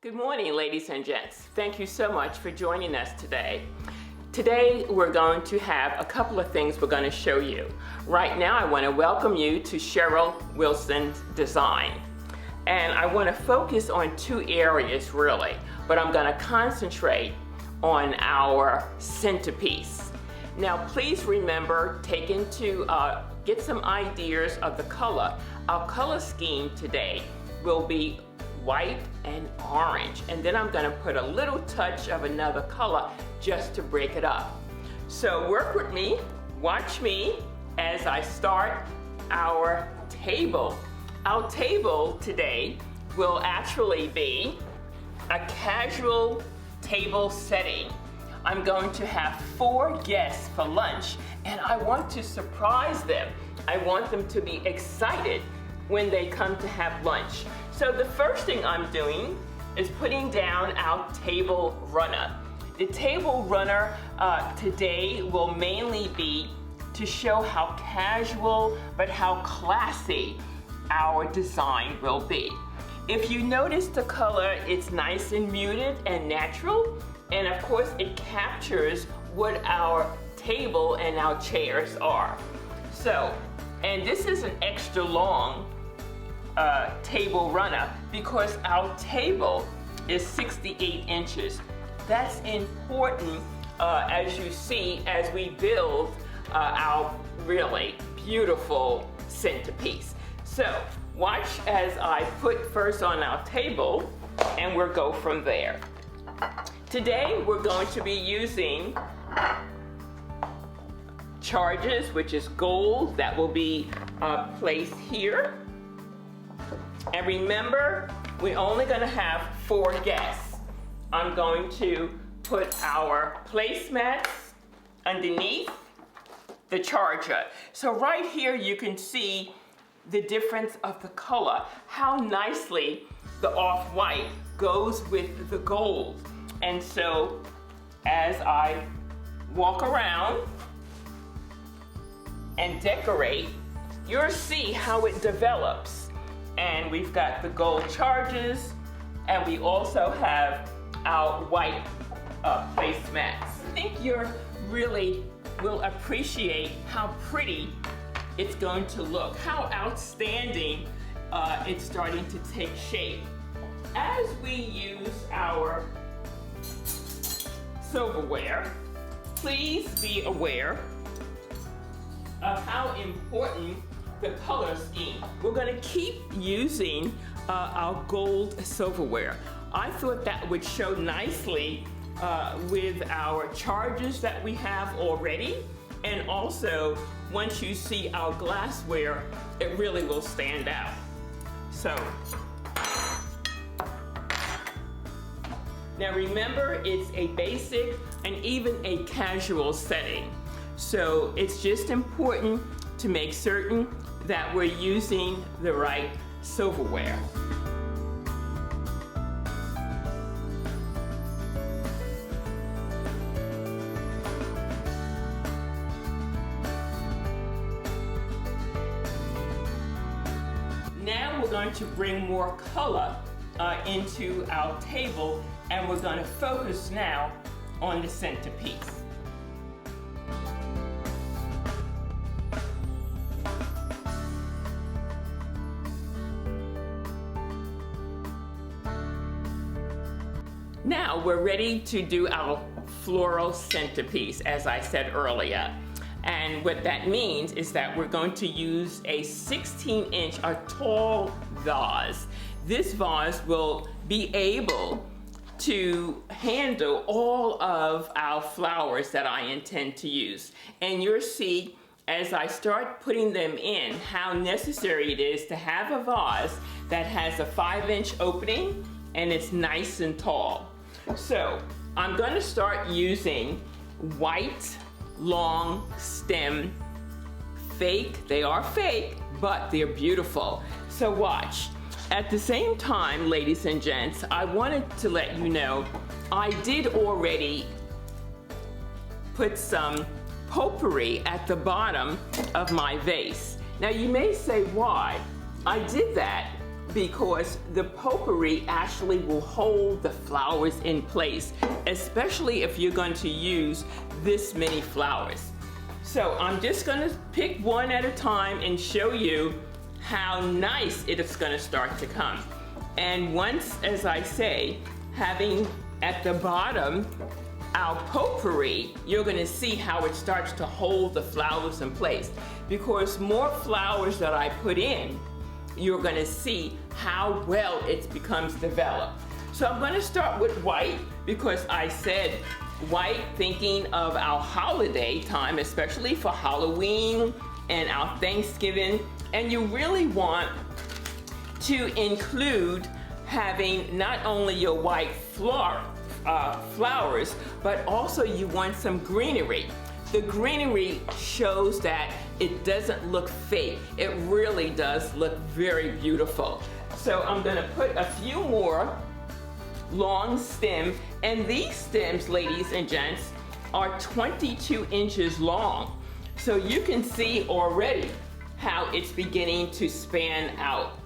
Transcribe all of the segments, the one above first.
Good morning, ladies and gents. Thank you so much for joining us today. Today, we're going to have a couple of things we're going to show you. Right now, I want to welcome you to Cheryl Wilson's Design. And I want to focus on two areas, really, but I'm going to concentrate on our centerpiece. Now, please remember, get some ideas of the color. Our color scheme today will be white and orange, and then I'm going to put a little touch of another color just to break it up. So work with me, watch me as I start our table. Our table today will actually be a casual table setting. I'm going to have 4 guests for lunch, and I want to surprise them. I want them to be excited when they come to have lunch. So the first thing I'm doing is putting down our table runner. The table runner today will mainly be to show how casual but how classy our design will be. If you notice the color, it's nice and muted and natural, and of course it captures what our table and our chairs are. So, and this is an extra long table runner because our table is 68 inches. That's important as you see as we build our really beautiful centerpiece. So watch as I put first on our table and we'll go from there. Today we're going to be using charges, which is gold, that will be placed here. And remember, we're only going to have 4 guests. I'm going to put our placemats underneath the charger. So right here you can see the difference of the color, how nicely the off-white goes with the gold. And so as I walk around and decorate, you'll see how it develops. And we've got the gold charges, and we also have our white placemats. I think you really will appreciate how pretty it's going to look, how outstanding it's starting to take shape. As we use our silverware, please be aware of how important the color scheme. We're going to keep using our gold silverware. I thought that would show nicely with our charges that we have already, and also once you see our glassware, it really will stand out. So now remember, it's a basic and even a casual setting, so it's just important to make certain that we're using the right silverware. Now we're going to bring more color into our table, and we're going to focus now on the centerpiece. Now we're ready to do our floral centerpiece, as I said earlier. And what that means is that we're going to use a 16-inch, a tall vase. This vase will be able to handle all of our flowers that I intend to use. And you'll see as I start putting them in how necessary it is to have a vase that has a 5-inch opening and it's nice and tall. So I'm going to start using white long stem fake. They are fake, but they're beautiful. So watch. At the same time, ladies and gents, I wanted to let you know I did already put some potpourri at the bottom of my vase. Now you may say why. I did that because the potpourri actually will hold the flowers in place, especially if you're going to use this many flowers. So I'm just going to pick one at a time and show you how nice it is going to start to come. And once, as I say, having at the bottom our potpourri, you're going to see how it starts to hold the flowers in place. Because more flowers that I put in, you're going to see how well it becomes developed. So I'm going to start with white because I said white thinking of our holiday time, especially for Halloween and our Thanksgiving. And you really want to include having not only your white flowers, but also you want some greenery. The greenery shows that it doesn't look fake. It really does look very beautiful. So I'm gonna put a few more long stems, and these stems, ladies and gents, are 22 inches long. So you can see already how it's beginning to span out.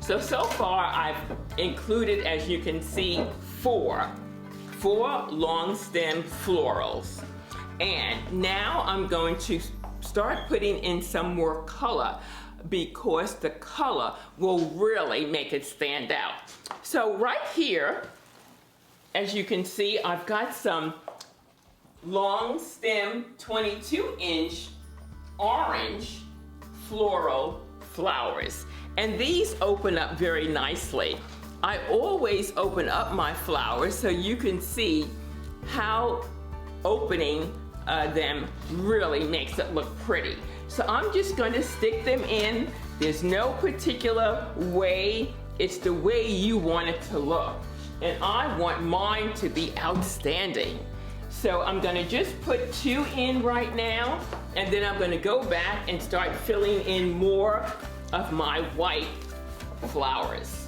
So far I've included, as you can see, four long stem florals. And now I'm going to start putting in some more color because the color will really make it stand out. So right here, as you can see, I've got some long stem 22-inch orange floral flowers. And these open up very nicely. I always open up my flowers so you can see how opening them really makes it look pretty. So I'm just going to stick them in. There's no particular way. It's the way you want it to look. And I want mine to be outstanding. So I'm going to just put 2 in right now, and then I'm going to go back and start filling in more of my white flowers.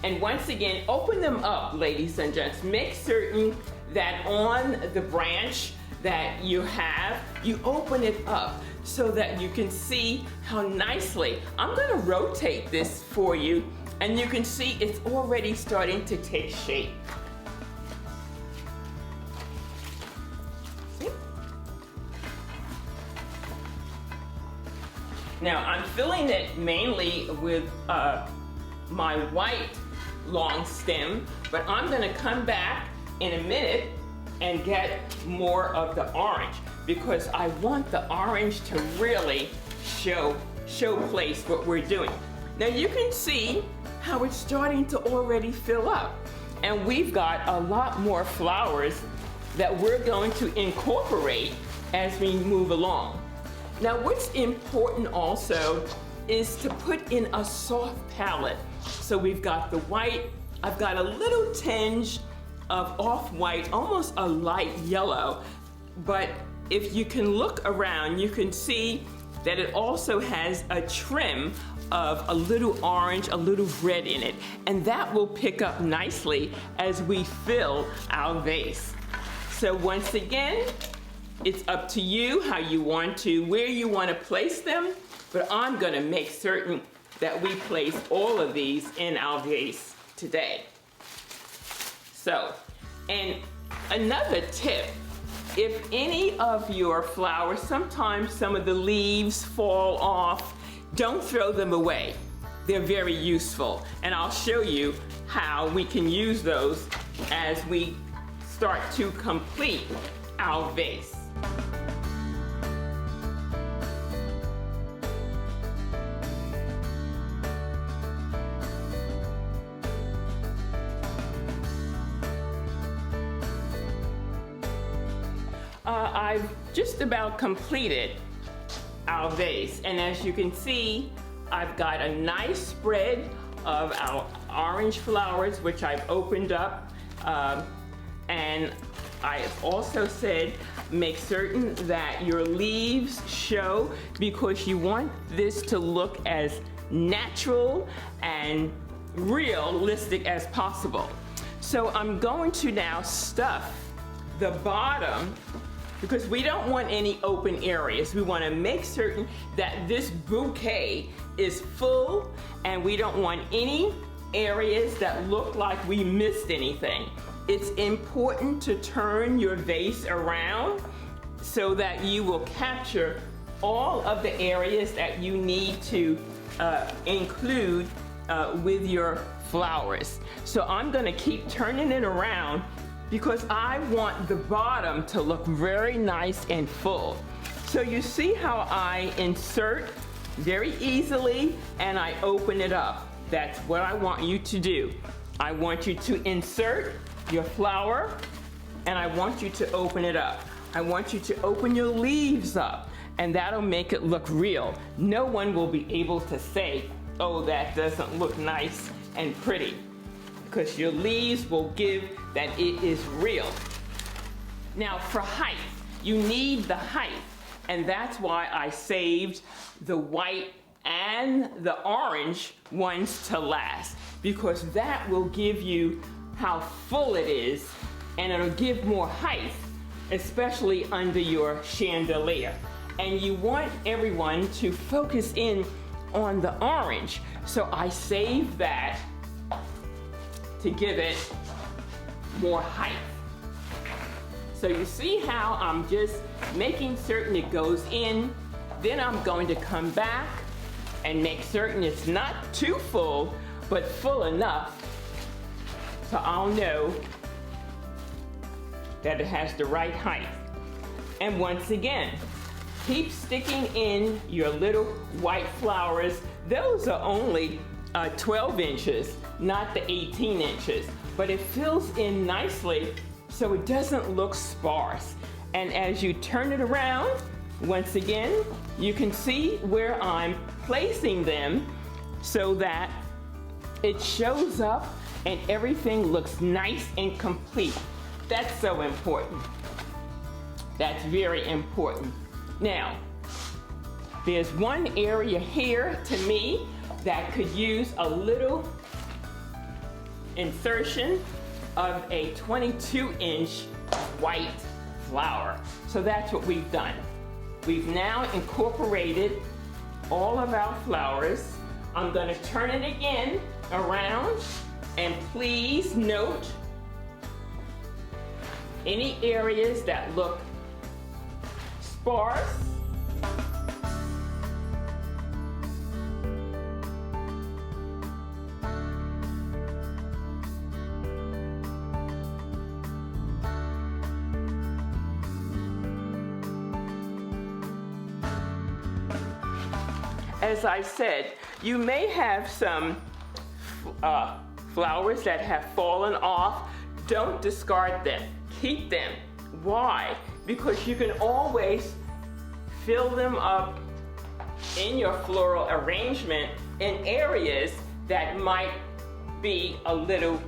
And once again, open them up, ladies and gents. Make certain that on the branch that you have, you open it up so that you can see how nicely. I'm gonna rotate this for you, and you can see it's already starting to take shape. See? Now I'm filling it mainly with my white long stem, but I'm gonna come back in a minute and get more of the orange because I want the orange to really show place what we're doing. Now you can see how it's starting to already fill up, and we've got a lot more flowers that we're going to incorporate as we move along. Now what's important also is to put in a soft palette. So we've got the white, I've got a little tinge of off-white, almost a light yellow, but if you can look around, you can see that it also has a trim of a little orange, a little red in it, and that will pick up nicely as we fill our vase. So once again, it's up to you how you want to, where you want to place them, but I'm going to make certain that we place all of these in our vase today. So, and another tip, if any of your flowers, sometimes some of the leaves fall off, don't throw them away. They're very useful, and I'll show you how we can use those as we start to complete our vase. I've just about completed our vase, and as you can see, I've got a nice spread of our orange flowers, which I've opened up, and I also said make certain that your leaves show, because you want this to look as natural and realistic as possible. So I'm going to now stuff the bottom because we don't want any open areas. We want to make certain that this bouquet is full, and we don't want any areas that look like we missed anything. It's important to turn your vase around so that you will capture all of the areas that you need to include with your flowers. So I'm going to keep turning it around because I want the bottom to look very nice and full. So you see how I insert very easily and I open it up. That's what I want you to do. I want you to insert your flower and I want you to open it up. I want you to open your leaves up, and that'll make it look real. No one will be able to say, oh, that doesn't look nice and pretty, because your leaves will give that it is real. Now for height, you need the height, and that's why I saved the white and the orange ones to last, because that will give you how full it is, and it'll give more height, especially under your chandelier. And you want everyone to focus in on the orange. So I saved that to give it more height. So you see how I'm just making certain it goes in, then I'm going to come back and make certain it's not too full, but full enough so I'll know that it has the right height. And once again, keep sticking in your little white flowers. Those are only 12 inches, not the 18 inches, but it fills in nicely so it doesn't look sparse. And as you turn it around, once again, you can see where I'm placing them so that it shows up and everything looks nice and complete. That's so important. That's very important. Now, there's one area here to me that could use a little insertion of a 22-inch white flower. So that's what we've done. We've now incorporated all of our flowers. I'm going to turn it again around, and please note any areas that look sparse. As I said, you may have some flowers that have fallen off. Don't discard them. Keep them. Why? Because you can always fill them up in your floral arrangement in areas that might be a little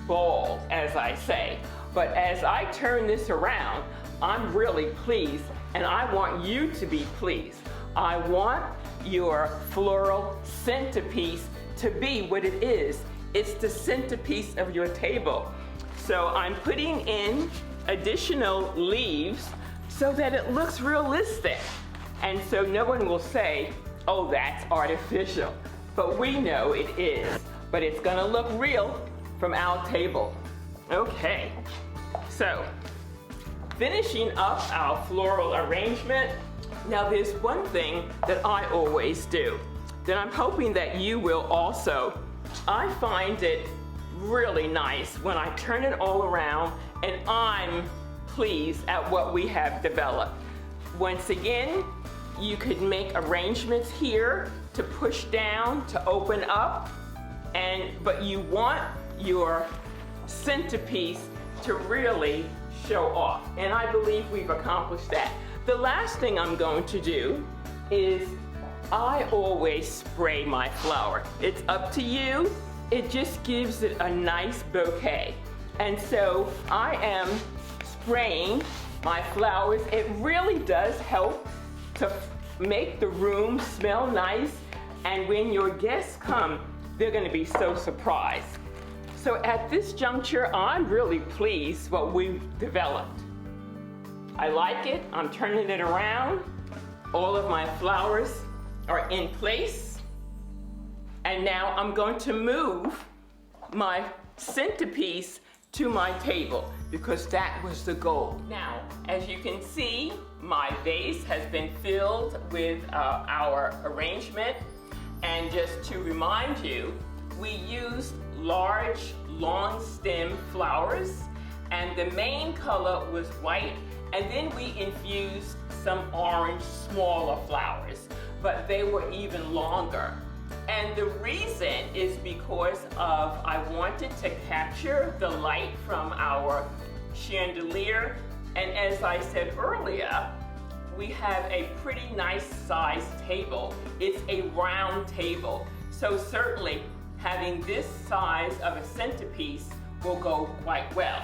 bald, as I say. But as I turn this around, I'm really pleased, and I want you to be pleased. I want your floral centerpiece to be what it is. It's the centerpiece of your table. So I'm putting in additional leaves so that it looks realistic. And so no one will say, oh, that's artificial. But we know it is. But it's gonna look real from our table. Okay, so finishing up our floral arrangement. Now there's one thing that I always do that I'm hoping that you will also. I find it really nice when I turn it all around and I'm pleased at what we have developed. Once again, you could make arrangements here to push down, to open up, but you want your centerpiece to really show off. And I believe we've accomplished that. The last thing I'm going to do is I always spray my flower. It's up to you. It just gives it a nice bouquet. And so I am spraying my flowers. It really does help to make the room smell nice. And when your guests come, they're gonna be so surprised. So at this juncture, I'm really pleased what we've developed. I like it. I'm turning it around. All of my flowers are in place. And now I'm going to move my centerpiece to my table because that was the goal. Now, as you can see, my vase has been filled with our arrangement. And just to remind you, we used large, long stem flowers, and the main color was white, and then we infused some orange, smaller flowers, but they were even longer. And the reason is because I wanted to capture the light from our chandelier, and as I said earlier, we have a pretty nice sized table. It's a round table, so certainly having this size of a centerpiece will go quite well.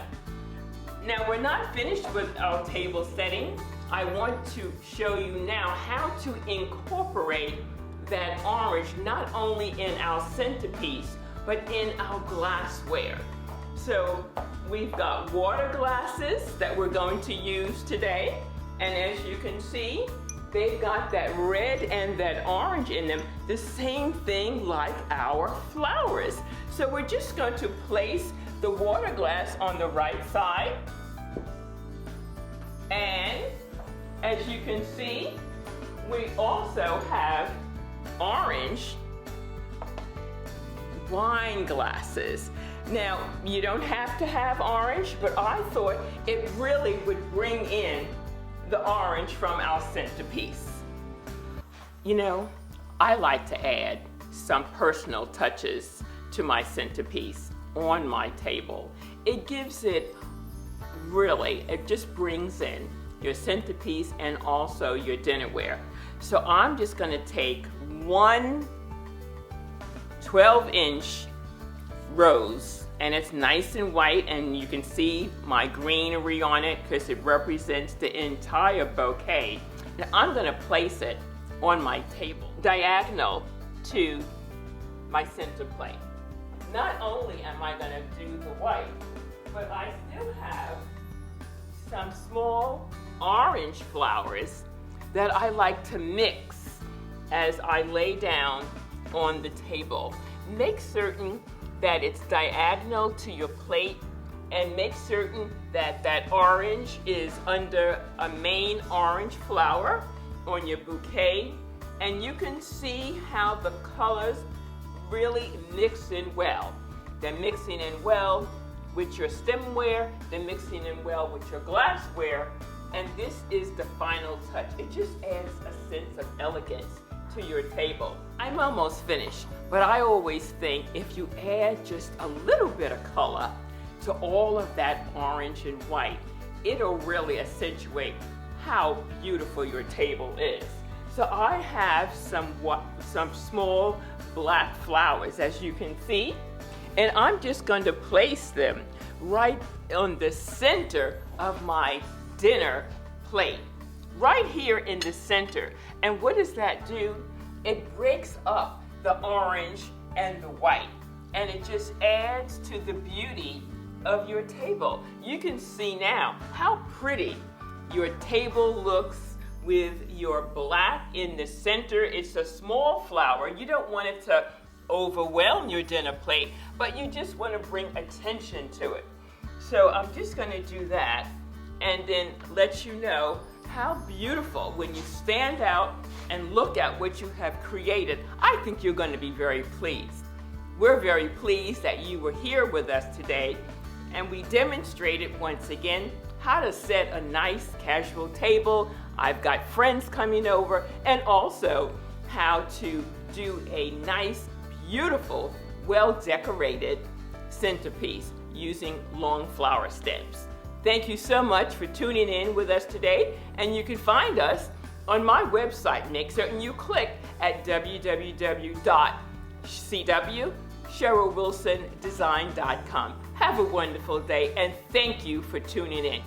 Now, we're not finished with our table setting. I want to show you now how to incorporate that orange not only in our centerpiece, but in our glassware. So we've got water glasses that we're going to use today. And as you can see, they've got that red and that orange in them, the same thing like our flowers. So we're just going to place the water glass on the right side. And as you can see, we also have orange wine glasses. Now, you don't have to have orange, but I thought it really would bring in the orange from our centerpiece. You know, I like to add some personal touches to my centerpiece on my table. It gives it it just brings in your centerpiece and also your dinnerware. So I'm just gonna take one 12-inch rose, and it's nice and white, and you can see my greenery on it because it represents the entire bouquet. Now I'm gonna place it on my table, diagonal to my center plate. Not only am I gonna do the white, but I still have some small orange flowers that I like to mix as I lay down on the table. Make certain that it's diagonal to your plate, and make certain that that orange is under a main orange flower on your bouquet, and you can see how the colors really mix in well. They're mixing in well with your stemware, they're mixing in well with your glassware, and this is the final touch. It just adds a sense of elegance to your table. I'm almost finished, but I always think if you add just a little bit of color to all of that orange and white, it'll really accentuate how beautiful your table is. So I have some small black flowers, as you can see, and I'm just going to place them right on the center of my dinner plate, right here in the center. And what does that do? It breaks up the orange and the white, and it just adds to the beauty of your table. You can see now how pretty your table looks with your black in the center. It's a small flower. You don't want it to overwhelm your dinner plate, but you just want to bring attention to it. So I'm just going to do that and then let you know how beautiful when you stand out and look at what you have created. I think you're going to be very pleased. We're very pleased that you were here with us today, and we demonstrated once again how to set a nice casual table. I've got friends coming over, and also how to do a nice, beautiful, well-decorated centerpiece using long flower stems. Thank you so much for tuning in with us today, and you can find us on my website. Make certain you click at www.CWSherylWilsonDesign.com. Have a wonderful day, and thank you for tuning in.